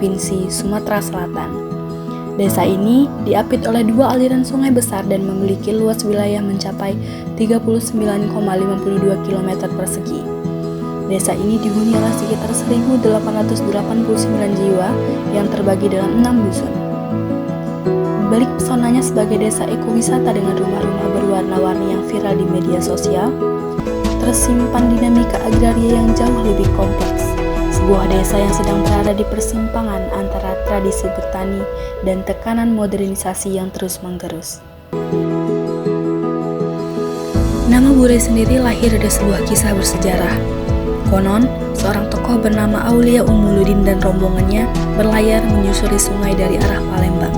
Provinsi Sumatera Selatan. Desa ini diapit oleh dua aliran sungai besar dan memiliki luas wilayah mencapai 39,52 km persegi. Desa ini dihuni oleh sekitar 1.889 jiwa yang terbagi dalam 6 dusun. Balik pesonanya sebagai desa ekowisata dengan rumah-rumah berwarna-warni yang viral di media sosial, tersimpan dinamika agraria yang jauh lebih kompleks. Sebuah desa yang sedang berada di persimpangan antara tradisi bertani dan tekanan modernisasi yang terus menggerus. Nama Burai sendiri lahir dari sebuah kisah bersejarah. Konon, seorang tokoh bernama Aulia Umuludin dan rombongannya berlayar menyusuri sungai dari arah Palembang.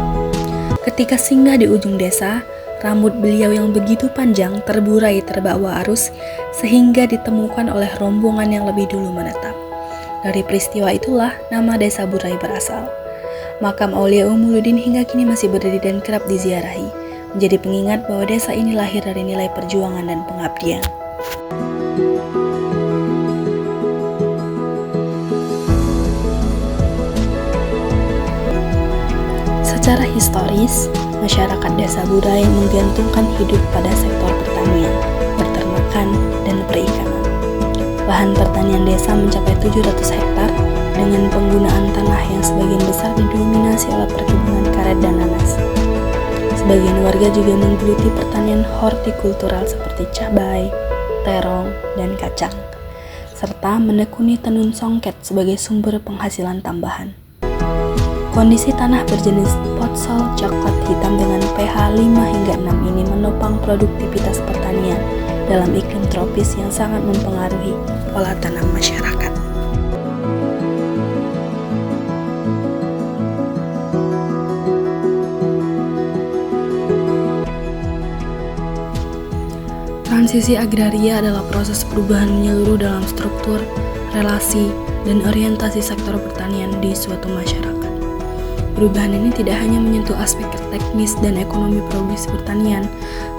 Ketika singgah di ujung desa, rambut beliau yang begitu panjang terburai terbawa arus sehingga ditemukan oleh rombongan yang lebih dulu menetap. Dari peristiwa itulah nama desa Burai berasal. Makam Aulia Umuludin hingga kini masih berdiri dan kerap diziarahi, menjadi pengingat bahwa desa ini lahir dari nilai perjuangan dan pengabdian. Secara historis, masyarakat desa Burai menggantungkan hidup pada sektor pertanian, peternakan, dan perikanan. Lahan pertanian desa mencapai 700 hektar dengan penggunaan tanah yang sebagian besar didominasi oleh perkebunan karet dan nanas. Sebagian warga juga menggeluti pertanian hortikultural seperti cabai, terong, dan kacang, serta menekuni tenun songket sebagai sumber penghasilan tambahan. Kondisi tanah berjenis potsol coklat hitam dengan pH 5 hingga 6 ini menopang produktivitas pertanian dalam iklim tropis yang sangat mempengaruhi pola tanam masyarakat. Transisi agraria adalah proses perubahan menyeluruh dalam struktur, relasi, dan orientasi sektor pertanian di suatu masyarakat. Perubahan ini tidak hanya menyentuh aspek teknis dan ekonomi produksi pertanian,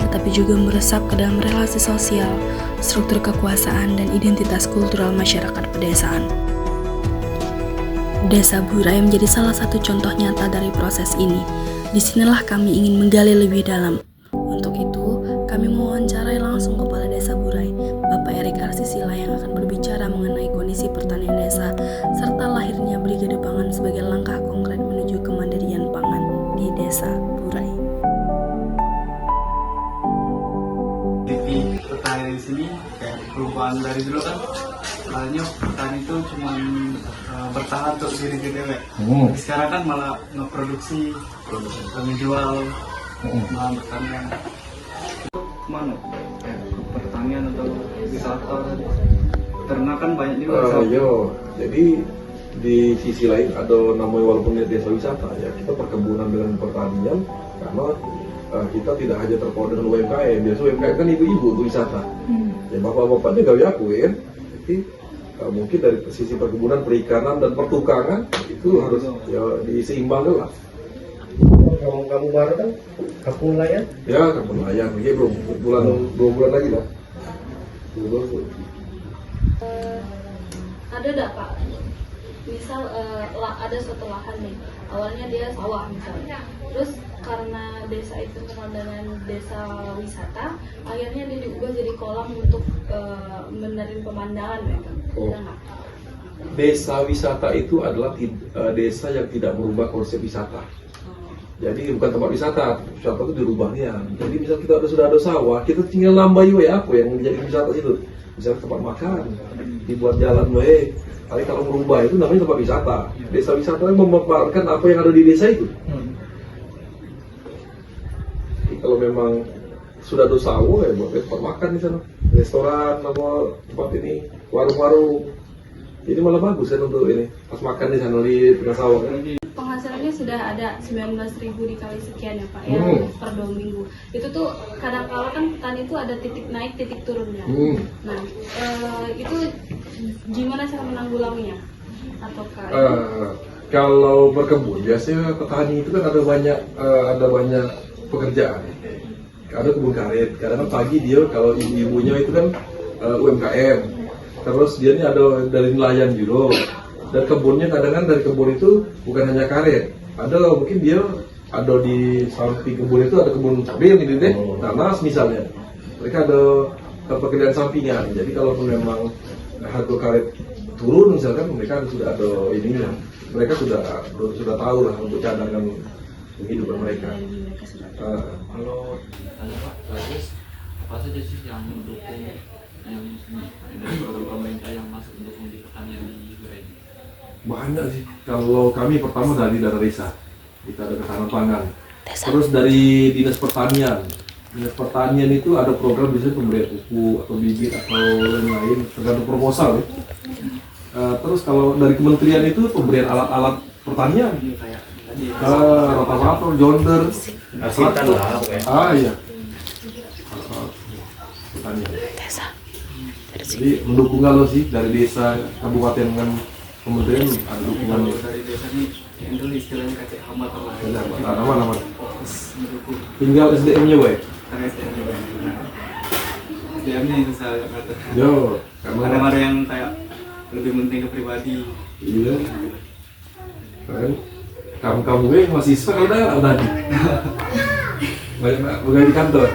tetapi juga meresap ke dalam relasi sosial, struktur kekuasaan, dan identitas kultural masyarakat pedesaan. Desa Burai menjadi salah satu contoh nyata dari proses ini. Disinilah kami ingin menggali lebih dalam. Untuk itu, kami mewawancarai langsung Kepala Desa Burai, Bapak Erik Arsisila, yang akan berbicara mengenai kondisi pertanian desa, serta lahirnya Brigade Pangan sebagai langkah konkret menuju kemandirian pangan di Desa Burai. Di petani di sini kayak perubahan dari dulu kan, awalnya petani itu cuma bertahan untuk diri dewek. Sekarang kan malah ngeproduksi, menjual, malah pertanian. Mana? Pertanian atau wisata? Peternakan banyak juga. Jadi di sisi lain ada namanya walaupun desa wisata ya, kita perkebunan dengan pertanian karena kita tidak hanya terpaut dengan UMKM. Biasa UMKM kan ibu-ibu untuk wisata. Ya bapak-bapak juga yakuin. Jadi mungkin dari sisi perkebunan, perikanan, dan pertukangan itu harus ya diseimbangkan lah. Kamu baru kan kampung nelayan? Ya kampung nelayan, ini belum dua bulan lagi lah. Ada enggak Pak? Misal ada suatu lahan nih, awalnya dia sawah misalnya, terus karena desa itu terkenal dengan desa wisata, akhirnya dia diubah jadi kolam untuk menerin pemandangan gitu. Desa wisata itu adalah desa yang tidak merubah konsep wisata. Jadi bukan tempat wisata itu dirubahnya. Jadi misal kita sudah ada sawah, kita tinggal nambah apa yang menjadi wisata itu. Misalnya tempat makan, dibuat jalan Tapi kalau merubah itu namanya tempat wisata. Desa wisata yang memamerkan apa yang ada di desa itu. Jadi kalau memang sudah ada sawah ya buat tempat makan di sana, restoran apa tempat ini, warung-warung. Jadi malah bagus kan untuk ini pas makan di sana di tengah sawah kan. Penghasilannya sudah ada 19.000 dikali sekian ya Pak ya, per 2 minggu. Itu tuh kadang-kala kan petani itu ada titik naik, titik turunnya. Nah, itu gimana cara menanggulanginya? Ataukah kalau berkebun biasanya petani itu kan ada banyak pekerjaan. Ada kebun karet, kadang pagi dia kalau ibu-ibunya itu kan UMKM. Terus dia ini ada dari nelayan juga. Dan kebunnya kadang-kadang dari kebun itu bukan hanya karet, ada mungkin dia ada di samping kebun itu ada kebun cabai gitu deh, nanas misalnya. Mereka ada pekerjaan sampingan. Jadi kalau memang harga karet turun misalkan, mereka sudah ada ininya. Mereka sudah tahu lah untuk cadangan kehidupan mereka. Kalau ada Pak, terus apa saja sih yang mendukung yang dari program pemerintah yang masuk mendukung di pertanian di Burai? Banyak sih. Kalau kami pertama dari dana desa, kita ada ketahanan pangan. Terus dari dinas pertanian. Dinas pertanian itu ada program biasanya pemberian pupuk atau bibit atau lain-lain tergantung proposal ya. Terus kalau dari kementerian itu pemberian alat-alat pertanian, rotavator, jonder, iya, pertanian. Jadi mendukung kalau sih dari desa, kabupaten dengan kementerian ada dukungannya. Dari desa ini yang dulu istilahnya kakek hamba lah. Nama. Fokus mendukung Tinggal SDM-nya, Wei. SDM-nya itu saya kata. Yo, Kadang ada yang kayak lebih penting ke pribadi. Iya. Kan kamu mahasiswa kalau udah banyak di kantor.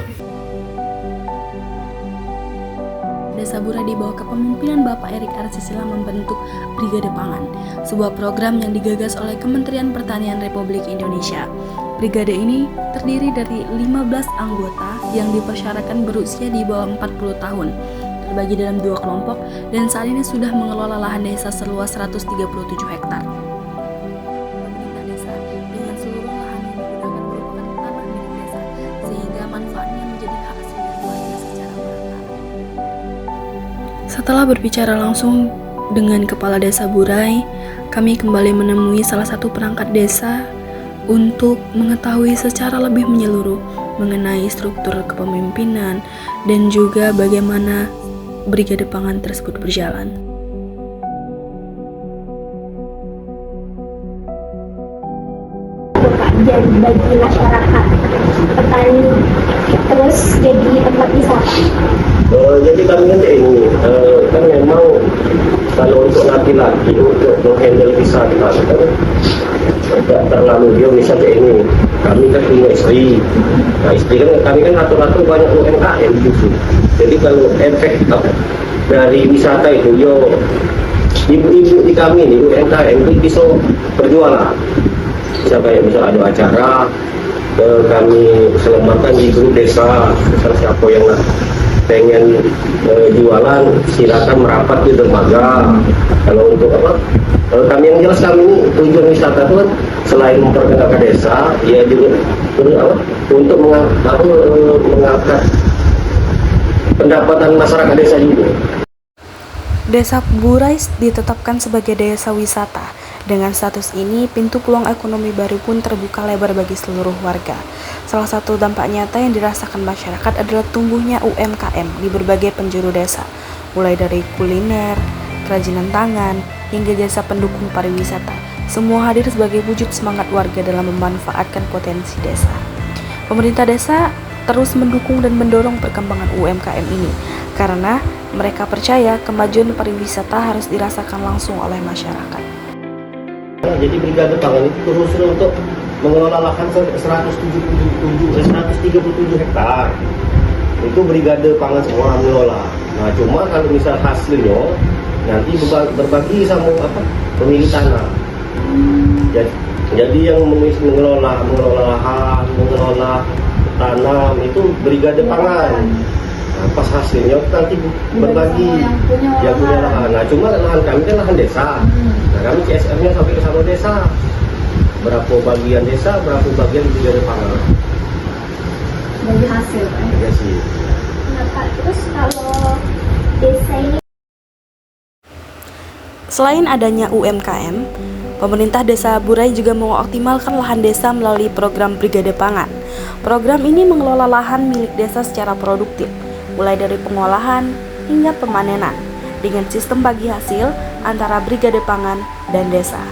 Desa Burai di bawah kepemimpinan Bapak Erik Arsisila membentuk Brigade Pangan, sebuah program yang digagas oleh Kementerian Pertanian Republik Indonesia. Brigade ini terdiri dari 15 anggota yang dipersyaratkan berusia di bawah 40 tahun, terbagi dalam 2 kelompok, dan saat ini sudah mengelola lahan desa seluas 137 hektar. Pemerintah desa dengan seluruh lahan yang digunakan merupakan tanah milik desa, sehingga manfaatnya menjadi hak seluruh warga secara merata. Setelah berbicara langsung dengan Kepala Desa Burai, kami kembali menemui salah satu perangkat desa untuk mengetahui secara lebih menyeluruh mengenai struktur kepemimpinan dan juga bagaimana Brigade Pangan tersebut berjalan. Jadi bagi masyarakat petani, terus jadi tempat wisata. Jadi kami kan ini kan memang kalau untuk laki-laki untuk menghandle wisata kan tidak terlalu dia misalnya ini kami kan punya istri. Nah istri kan kami kan atur-atur banyak UMKM gitu. Jadi kalau efek dari wisata itu yo ibu-ibu di kami ini UMKM itu bisa berjualan. Siapa yang bisa ada acara kami selembarkan di grup desa, siapa yang pengen jualan silakan merapat di dermaga. Kalau untuk apa kami yang jelas kami ini tujuan wisata itu kan selain memperkenalkan desa ya juga untuk mengangkat pendapatan masyarakat desa juga. Desa Burai ditetapkan sebagai desa wisata. Dengan status ini, pintu peluang ekonomi baru pun terbuka lebar bagi seluruh warga. Salah satu dampak nyata yang dirasakan masyarakat adalah tumbuhnya UMKM di berbagai penjuru desa, mulai dari kuliner, kerajinan tangan, hingga jasa pendukung pariwisata. Semua hadir sebagai wujud semangat warga dalam memanfaatkan potensi desa. Pemerintah desa terus mendukung dan mendorong perkembangan UMKM ini, karena mereka percaya kemajuan pariwisata harus dirasakan langsung oleh masyarakat. Jadi Brigade Pangan itu terus untuk mengelola lahan 137 hektar. Itu Brigade Pangan semua mengelola. Nah cuma kalau misal hasilnya nanti berbagi sama pemilik tanah. Jadi yang mengelola lahan, mengelola tanam itu Brigade Pangan. Nah, pas hasilnya nanti berbagi yang punya lahan. Nah cuma lahan kami kan lahan desa. Nah kami CSR-nya sampai ke sama desa. Berapa bagian desa, berapa bagian Brigade Pangan. Bagi hasil kan? Ya sih. Nah Pak, terus kalau desa ini Selain adanya UMKM, pemerintah Desa Burai juga mengoptimalkan lahan desa melalui program Brigade Pangan. Program ini mengelola lahan milik desa secara produktif, mulai dari pengolahan hingga pemanenan, dengan sistem bagi hasil antara Brigade Pangan dan desa.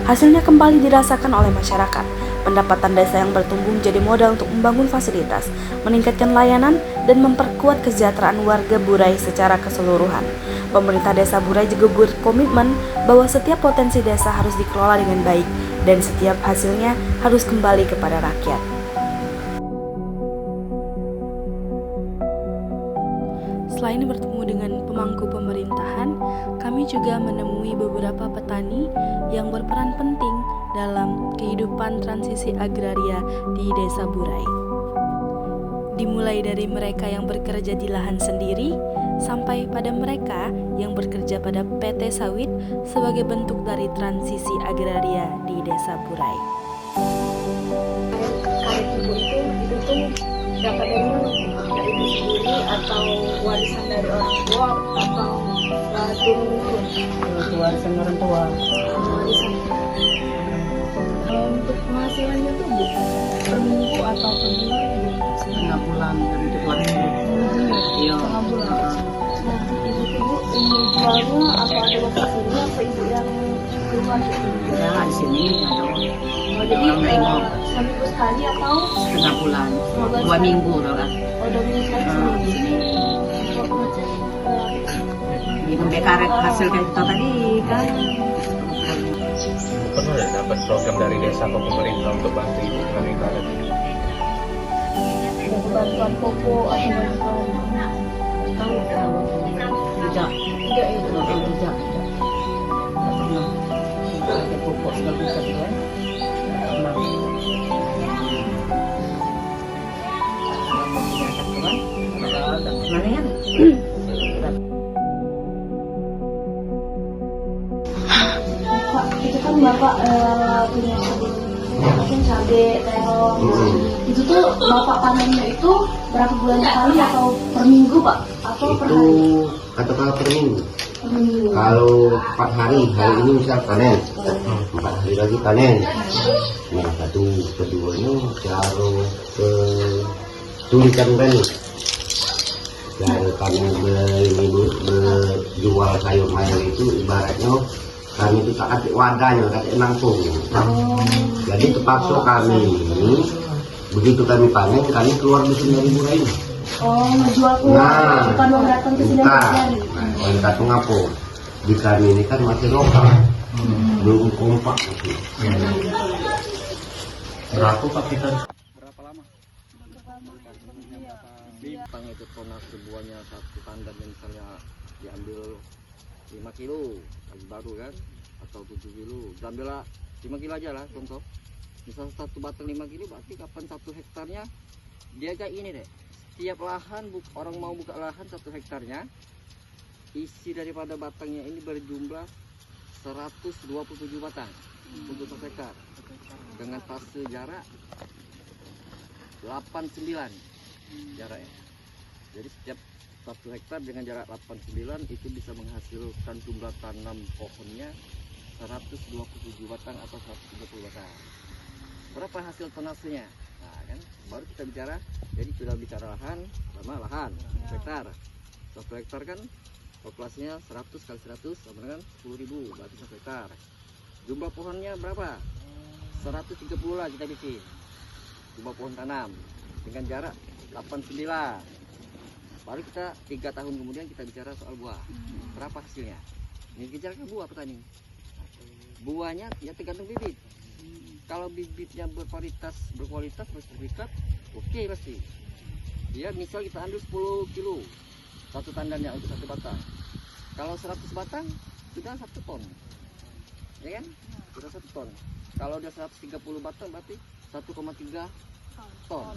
Hasilnya kembali dirasakan oleh masyarakat. Pendapatan desa yang bertumbuh menjadi modal untuk membangun fasilitas, meningkatkan layanan, dan memperkuat kesejahteraan warga Burai secara keseluruhan. Pemerintah Desa Burai juga berkomitmen bahwa setiap potensi desa harus dikelola dengan baik dan setiap hasilnya harus kembali kepada rakyat. Selain bertemu dengan pemangku pemerintahan, kami juga menemui beberapa petani yang berperan penting dalam kehidupan transisi agraria di Desa Burai. Dimulai dari mereka yang bekerja di lahan sendiri, sampai pada mereka yang bekerja pada PT Sawit sebagai bentuk dari transisi agraria di Desa Burai. Karet ibu itu tuh dapat dari mana? Dari ibu sendiri atau warisan dari orang tua atau turun-turun? Warisan orang tua. Warisan. Untuk penghasilannya tuh bu, per minggu atau per bulan? Setengah bulan dari bulan ini. Iya. Setengah bulan. Nah, ibu jualnya atau ada lokasinya atau ibu yang keluar gitu? Ya di sini ada. Oh, jadi seminggu sekali atau? Setengah bulan. 2 minggu lah. Oh, 2 minggu sekali di sini. Di pembekaret hasil kayak kita tadi kan. Pernah ya dapat program dari desa atau pemerintah untuk bantu ibu kami karet? Ada bantuan pupuk atau bantuan Tahu kalau tidak. tidak itu? Tidak. Pernah. Ada pupuk segala macam kan. Pernah. Ada. Mana ya? Pak, itu kan Bapak punya mungkin cabai, terong. Itu tuh Bapak panennya itu berapa bulan sekali atau per minggu Pak? Atau per Itu hari? katakanlah per minggu. Per minggu. Kalau 4 hari ini misal panen, 4 hari lagi panen. Nah, satu keduanya kalau kesulitan kan, kalau kami berjual sayur mayur itu ibaratnya kami itu tak ada wadahnya, tak ada nampung. Jadi terpaksa kami ini, begitu kami panen, kami keluar di sini dari Burai. Oh, menjual keluar, bukan mau datang ke sini Bukan. Kalau datang apa? Di kami ini kan masih lokal, belum kompak. Berapa Pak kita? Berapa lama? Bintang itu tonas sebuahnya satu tandan yang misalnya diambil 5 kilo lagi baru kan, atau 7 kilo, ambillah 5 kilo aja lah contoh. Misal satu batang 5 kilo, berarti kapan 1 hektarnya dia kayak ini deh. Setiap lahan orang mau buka lahan 1 hektarnya, isi daripada batangnya ini berjumlah 127 batang untuk 1 hektar dengan fase jarak 89 jaraknya. Jadi setiap 1 hektar dengan jarak 89 itu bisa menghasilkan jumlah tanam pohonnya 127 batang atau 130 batang. Berapa hasil tonasenya? Nah kan, baru kita bicara. Jadi sudah bicara lahan, sama lahan 1 hektar. 1 hektar kan populasinya 100 kali 100 sama dengan 10.000, berarti 1 hektar. Jumlah pohonnya berapa? 130 lah kita bikin. Jumlah pohon tanam dengan jarak 89. Baru kita 3 tahun kemudian kita bicara soal buah. Berapa hasilnya? Ini bicara ke buah petani. Buahnya ya tergantung bibit. Kalau bibitnya berkualitas bersertifikat, oke pasti. Dia misal kita ambil 10 kilo satu tandannya untuk 1 batang. Kalau 100 batang sudah 1 ton. Ya kan? Sudah 1 ton. Kalau dia 130 batang berarti 1,3 ton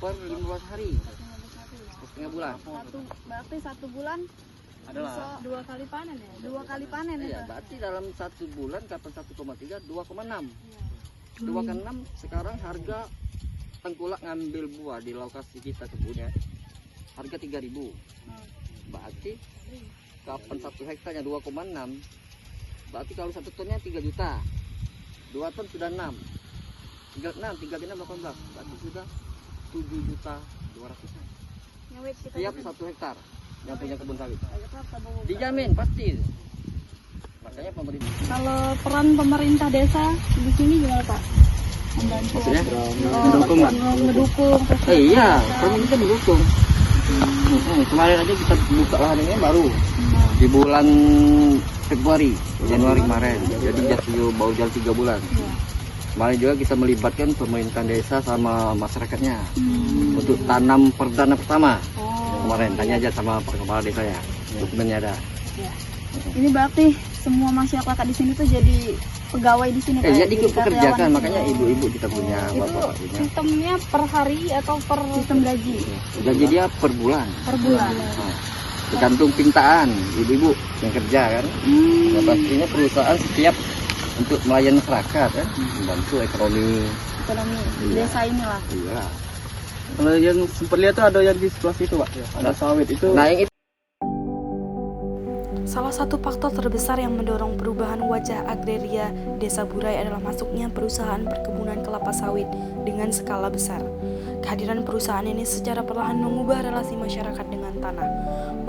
per 15 hari. Setengah bulan. Berarti 1 bulan Adalah bisa 2 kali panen ya? 2 kali panen ya, berarti dalam 1 bulan kapan 1,3 2,6. 2,6 sekarang harga tengkulak ngambil buah di lokasi kita kebunnya harga 3.000. Berarti kapan 1 hektarnya 2,6, berarti kalau 1 tonnya 3 juta. 2 ton sudah 6. 3 kali 6 18. Berarti sudah 7.200.000. Tiap 1 hektar yang punya kebun sawit. Dijamin pasti. Makanya pemerintah. Kalau peran pemerintah desa di sini gimana Pak? Maksudnya? Mendukung. Iya, pemerintah mendukung. Kemarin aja kita buka lahan ini baru di bulan Februari, Januari kemarin. Jadi baru jalan 3 bulan. Kemarin juga kita melibatkan pemerintah desa sama masyarakatnya untuk tanam perdana pertama. Kemarin tanya aja sama kepala desa ya, dokumennya ada. Ini berarti semua masyarakat di sini tuh jadi pegawai di sini. Jadi ikut pekerjakan, makanya ibu-ibu kita punya, bapak punya. Sistemnya per hari atau per sistem gaji? Gaji dia per bulan. Per bulan. Tergantung pintaan ibu-ibu yang kerja kan. Ya, pastinya perusahaan setiap untuk melayani masyarakat kan, membantu ekonomi desa inilah. Iya. Kalau yang sempat lihat tuh ada yang di sebelah situ, Pak. Ada sawit itu. Nah, yang itu Salah satu faktor terbesar yang mendorong perubahan wajah agraria Desa Burai adalah masuknya perusahaan perkebunan kelapa sawit dengan skala besar. Kehadiran perusahaan ini secara perlahan mengubah relasi masyarakat dengan tanah.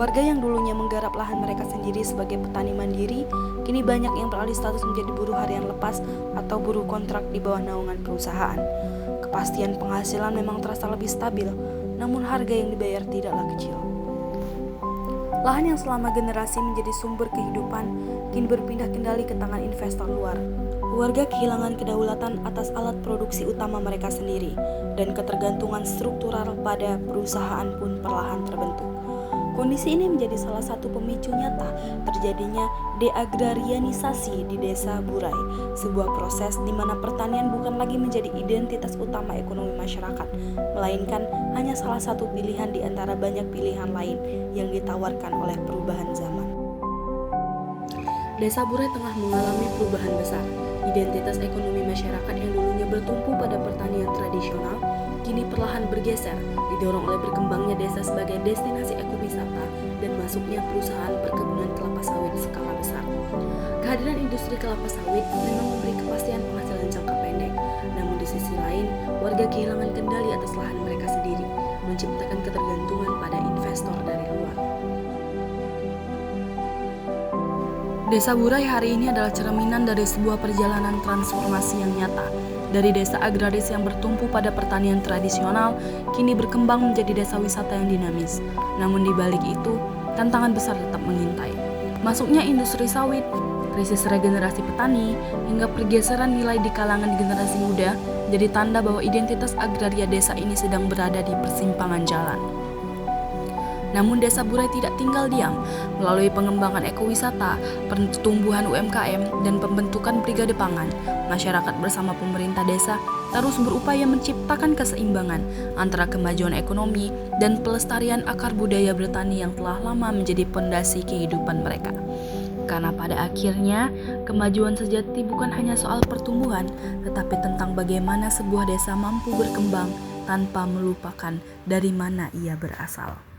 Warga yang dulunya menggarap lahan mereka sendiri sebagai petani mandiri, kini banyak yang beralih status menjadi buruh harian lepas atau buruh kontrak di bawah naungan perusahaan. Kepastian penghasilan memang terasa lebih stabil, namun harga yang dibayar tidaklah kecil. Lahan yang selama generasi menjadi sumber kehidupan kini berpindah kendali ke tangan investor luar. Warga kehilangan kedaulatan atas alat produksi utama mereka sendiri, dan ketergantungan struktural pada perusahaan pun perlahan terbentuk. Kondisi ini menjadi salah satu pemicu nyata terjadinya deagrarianisasi di Desa Burai, sebuah proses di mana pertanian bukan lagi menjadi identitas utama ekonomi masyarakat, melainkan hanya salah satu pilihan di antara banyak pilihan lain yang ditawarkan oleh perubahan zaman. Desa Burai tengah mengalami perubahan besar. Identitas ekonomi masyarakat yang dulunya bertumpu pada pertanian tradisional kini perlahan bergeser, didorong oleh berkembangnya desa sebagai destinasi ekowisata dan masuknya perusahaan perkebunan kelapa sawit skala besar. Kehadiran industri kelapa sawit memang memberi kepastian penghasilan jangka pendek, namun di sisi lain, warga kehilangan kendali atas lahan mereka sendiri, menciptakan ketergantungan pada investor dari luar. Desa Burai hari ini adalah cerminan dari sebuah perjalanan transformasi yang nyata. Dari desa agraris yang bertumpu pada pertanian tradisional, kini berkembang menjadi desa wisata yang dinamis. Namun di balik itu, tantangan besar tetap mengintai. Masuknya industri sawit, krisis regenerasi petani, hingga pergeseran nilai di kalangan generasi muda jadi tanda bahwa identitas agraria desa ini sedang berada di persimpangan jalan. Namun Desa Burai tidak tinggal diam. Melalui pengembangan ekowisata, pertumbuhan UMKM, dan pembentukan brigade pangan, masyarakat bersama pemerintah desa terus berupaya menciptakan keseimbangan antara kemajuan ekonomi dan pelestarian akar budaya bertani yang telah lama menjadi pondasi kehidupan mereka. Karena pada akhirnya, kemajuan sejati bukan hanya soal pertumbuhan, tetapi tentang bagaimana sebuah desa mampu berkembang tanpa melupakan dari mana ia berasal.